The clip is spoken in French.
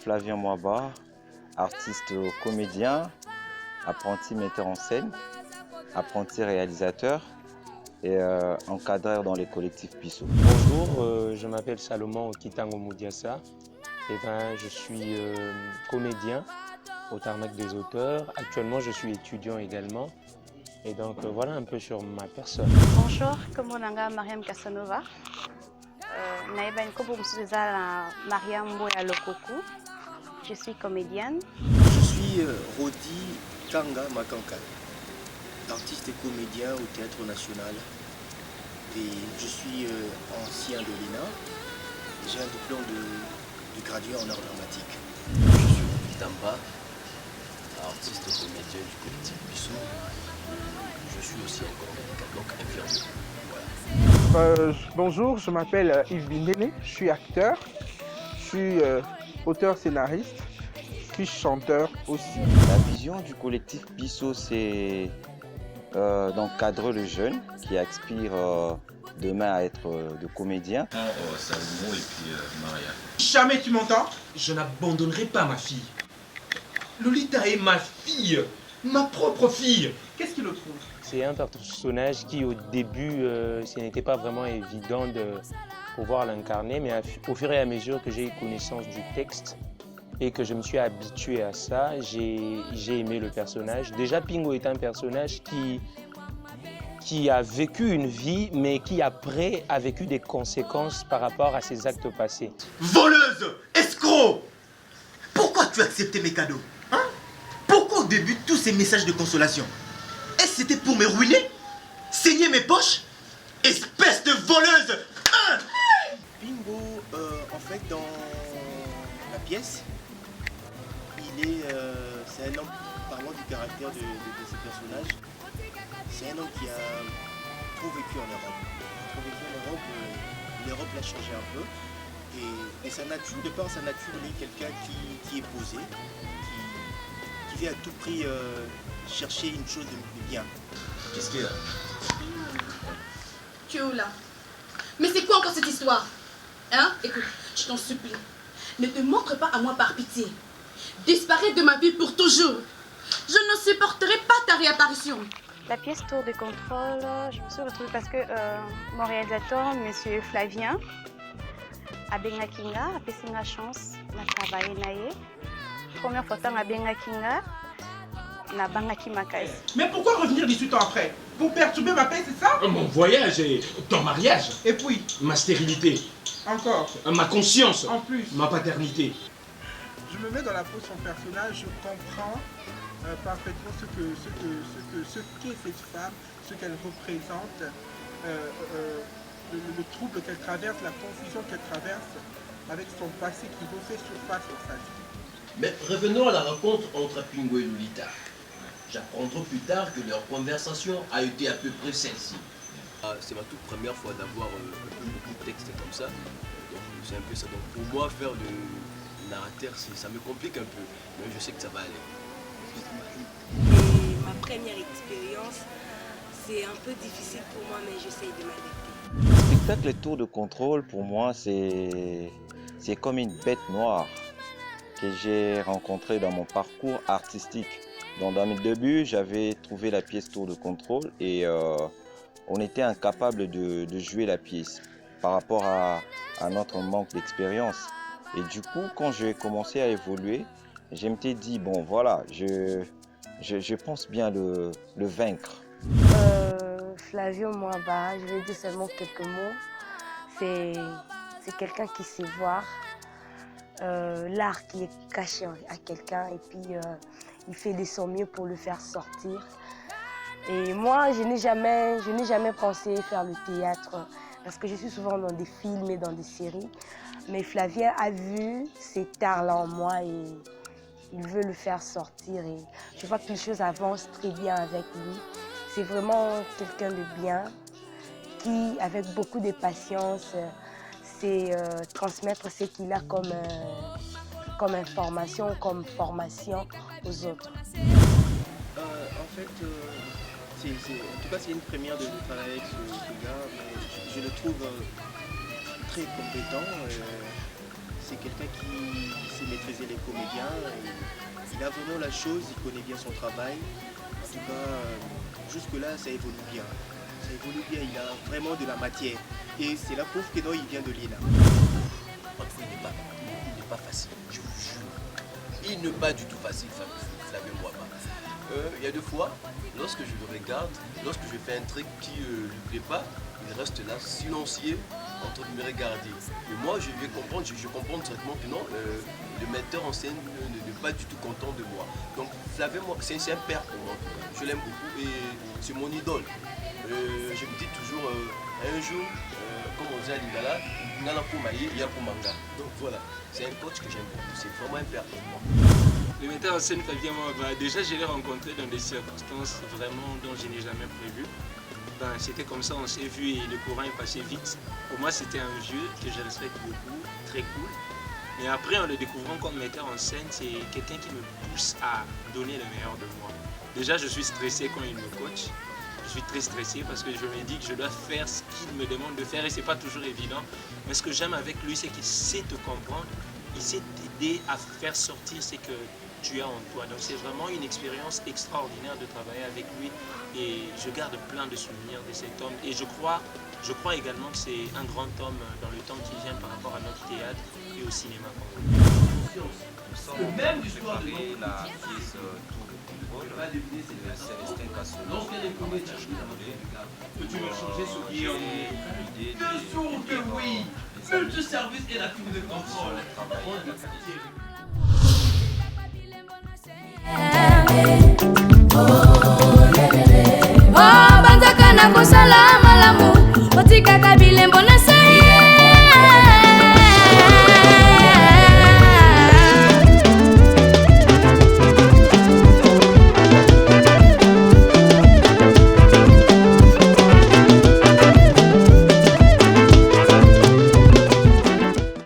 Flavien Moaba, artiste comédien, apprenti metteur en scène, apprenti réalisateur et encadreur dans les collectifs Pisso. Bonjour, je m'appelle Salomon Kitango Moudiassa. Je suis comédien au Tarmac des auteurs. Actuellement, je suis étudiant également. Et donc, voilà un peu sur ma personne. Bonjour, Komonanga Mariam Casanova. Naïba Nkobo Msuzala Mariam Mboya Lokoku. Je suis comédienne. Je suis Rodi Kanga Makanka, artiste et comédien au Théâtre National. Et je suis ancien de l'ENA. J'ai un diplôme de gradué en art dramatique. Je suis Rodi Tamba, artiste comédien du collectif Pisso. Je suis aussi un donc infirmier. Voilà. Bonjour, je m'appelle Yves Bindene, je suis acteur, je suis auteur-scénariste, je suis chanteur aussi. La vision du collectif Pisso, c'est d'encadrer le jeune qui aspire demain à être de comédien. Salomon et puis Maria. Jamais tu m'entends? Je n'abandonnerai pas ma fille. Lolita est ma fille, ma propre fille. Qu'est-ce qu'il le trouve? C'est un personnage qui, au début, ce n'était pas vraiment évident de pouvoir l'incarner, mais au fur et à mesure que j'ai eu connaissance du texte et que je me suis habitué à ça, j'ai aimé le personnage. Déjà, Pingo est un personnage qui a vécu une vie, mais qui après a vécu des conséquences par rapport à ses actes passés. Voleuse! Escroc! Pourquoi tu as accepté mes cadeaux? Hein? Pourquoi au début tous ces messages de consolation? Est-ce que c'était pour me ruiner? Saigner mes poches? Espèce de voleuse! Hein? Pingo, en fait, dans la pièce, c'est un homme, parlant du caractère de ce personnage, c'est un homme qui a trop vécu en Europe. Trop vécu en Europe, l'Europe l'a changé un peu. Et sa nature, de par sa nature, il est quelqu'un qui est posé, qui vient à tout prix chercher une chose de bien. Qu'est-ce qu'il y a? Tu es où là? Mais c'est quoi encore cette histoire? Hein? Écoute, je t'en supplie. Ne te montre pas à moi par pitié. Disparais de ma vie pour toujours. Je ne supporterai pas ta réapparition. La pièce Tour de contrôle, je me suis retrouvée parce que mon réalisateur, M. Flavien, a benga kinga, a fait une chance de travailler naïe. Première fois que a benga kinga, na banga kimakasi. Mais pourquoi revenir 18 ans après? Pour perturber ma paix, c'est ça? Mon voyage et ton mariage. Et puis, Ma stérilité. encore, Ma conscience. en plus, Ma paternité. je me mets dans la peau de son personnage, je comprends parfaitement ce qu'est cette femme, ce qu'elle représente, le trouble qu'elle traverse, la confusion qu'elle traverse avec son passé qui refait surface dans sa vie. Mais revenons à la rencontre entre Pingo et Lolita. J'apprendrai plus tard que leur conversation a été à peu près celle-ci. C'est ma toute première fois d'avoir beaucoup de textes comme ça. Donc c'est un peu ça. Donc pour moi, faire le narrateur, ça me complique un peu. Mais je sais que ça va aller. Et ma première expérience, c'est un peu difficile pour moi, mais j'essaye de m'adapter. Le spectacle Tour de contrôle, pour moi, c'est comme une bête noire que j'ai rencontrée dans mon parcours artistique. Donc, dans mes débuts, j'avais trouvé la pièce Tour de contrôle et on était incapable de jouer la pièce par rapport à notre manque d'expérience. Et du coup, quand j'ai commencé à évoluer, je me suis dit, bon voilà, je pense bien le vaincre. Flavio Moaba, je vais dire seulement quelques mots. C'est quelqu'un qui sait voir l'art qui est caché à quelqu'un et puis il fait de son mieux pour le faire sortir. Et moi, je n'ai jamais pensé faire le théâtre parce que je suis souvent dans des films et dans des séries. Mais Flavien a vu ces tares-là en moi et il veut le faire sortir. Et je vois que les choses avancent très bien avec lui. C'est vraiment quelqu'un de bien qui, avec beaucoup de patience, sait transmettre ce qu'il a comme information, comme formation aux autres. En fait, en tout cas, c'est une première de travailler avec ce gars, mais je le trouve très compétent. c'est quelqu'un qui sait maîtriser les comédiens. Et il a vraiment la chose, il connaît bien son travail. En tout cas, jusque-là, ça évolue bien. Ça évolue bien, il a vraiment de la matière. Et c'est la preuve que non, il vient de l'INA. Il n'est pas facile, je vous jure. Il n'est pas du tout facile, Flavien Mwaba. Il y a 2 fois, lorsque je le regarde, lorsque je fais un truc qui ne lui plaît pas, il reste là silencieux en train de me regarder. Et moi, je vais comprendre, je comprends directement que non, le metteur en scène n'est pas du tout content de moi. Donc Flavien, c'est un père pour moi. Je l'aime beaucoup et c'est mon idole. Je me dis toujours, un jour, comme on dit à Lingala, donc voilà, c'est un coach que j'aime beaucoup, c'est vraiment un père pour moi. Le metteur en scène Flavien Mwaba, déjà je l'ai rencontré dans des circonstances vraiment dont je n'ai jamais prévu. C'était comme ça, on s'est vu et le courant est passé vite. Pour moi, c'était un vieux que je respecte beaucoup, très cool. Mais après, en le découvrant comme metteur en scène, c'est quelqu'un qui me pousse à donner le meilleur de moi. Déjà, je suis stressé quand il me coach. Je suis très stressé parce que je me dis que je dois faire ce qu'il me demande de faire et c'est pas toujours évident. Mais ce que j'aime avec lui, c'est qu'il sait te comprendre, il sait t'aider à faire sortir ce que tu as en toi. Donc c'est vraiment une expérience extraordinaire de travailler avec lui et je garde plein de souvenirs de cet homme. Et je crois également que c'est un grand homme dans le temps qui vient par rapport à notre théâtre et au cinéma. Que même l'histoire de la pièce Célestin Cassel. Lorsqu'il y a des comédiens, Peux-tu me changer ce qui est bien sûr que oui. Multiservice et la tour de contrôle. Oh, banzaka na kosala malamu, otikaka bilembo na se